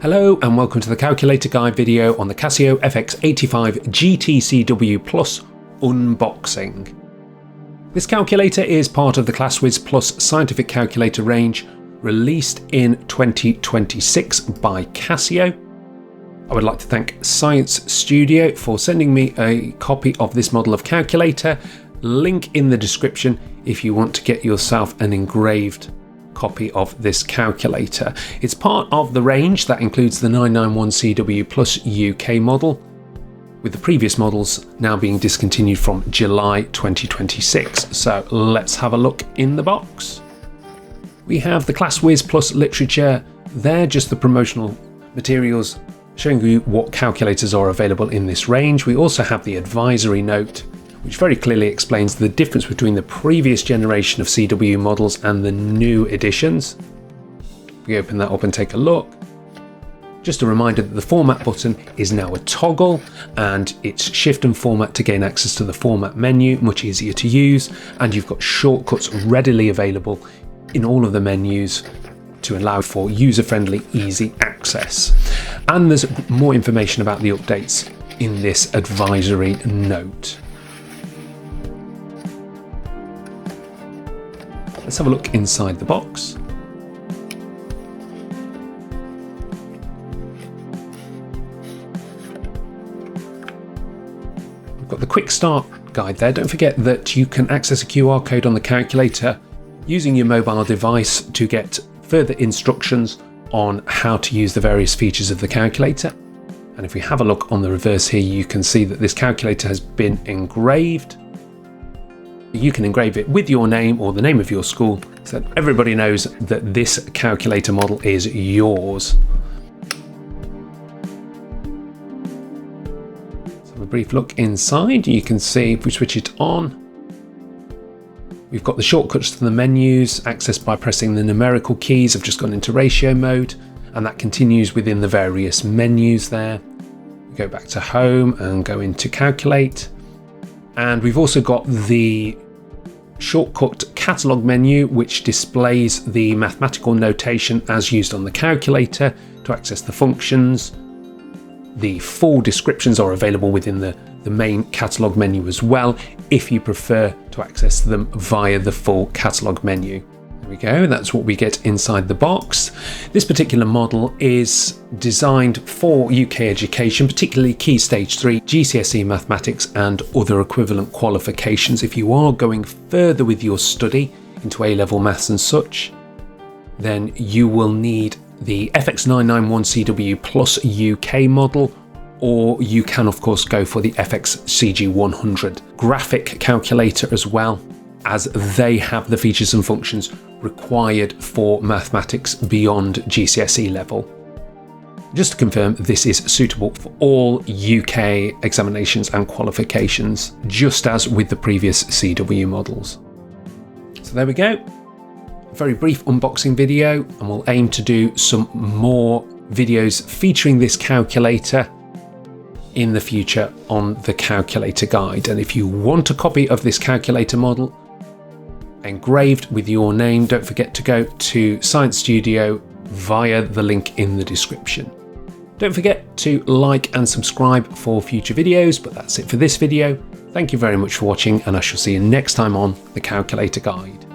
Hello and welcome to the calculator guide video on the Casio fx-85GT CW Plus unboxing. This calculator is part of the Classwiz Plus scientific calculator range, released in 2026 by Casio. I would like to thank Science Studio for sending me a copy of this model of calculator. Link in the description if you want to get yourself an engraved copy of this calculator. It's part of the range that includes the 991CW Plus UK model, with the previous models now being discontinued from July 2026. So let's have a look in the box. We have the Classwiz Plus literature there, just the promotional materials showing you what calculators are available in this range. We also have the advisory note, which very clearly explains the difference between the previous generation of CW models and the new editions. If we open that up and take a look, just a reminder that the format button is now a toggle, and it's shift and format to gain access to the format menu, much easier to use, and you've got shortcuts readily available in all of the menus to allow for user-friendly, easy access. And there's more information about the updates in this advisory note. Let's have a look inside the box. We've got the quick start guide there. Don't forget that you can access a QR code on the calculator using your mobile device to get further instructions on how to use the various features of the calculator. And if we have a look on the reverse here, you can see that this calculator has been engraved. You can engrave it with your name or the name of your school so that everybody knows that this calculator model is yours. So have a brief look inside. You can see if we switch it on, we've got the shortcuts to the menus, accessed by pressing the numerical keys. I've just gone into ratio mode, and that continues within the various menus there. We go back to home and go into calculate. And we've also got the shortcut catalog menu, which displays the mathematical notation as used on the calculator to access the functions. The full descriptions are available within the main catalog menu as well, if you prefer to access them via the full catalog menu. There we go, that's what we get inside the box. This particular model is designed for UK education, particularly Key Stage 3, GCSE mathematics and other equivalent qualifications. If you are going further with your study into A-level maths and such, then you will need the FX991CW Plus UK model, or you can of course go for the FX-CG100 graphic calculator as well, as they have the features and functions required for mathematics beyond GCSE level. Just to confirm, this is suitable for all UK examinations and qualifications, just as with the previous CW models. So there we go, a very brief unboxing video, and we'll aim to do some more videos featuring this calculator in the future on the calculator guide. And if you want a copy of this calculator model engraved with your name, don't forget to go to Science Studio via the link in the description. Don't forget to like and subscribe for future videos, but that's it for this video. Thank you very much for watching, and I shall see you next time on the calculator guide.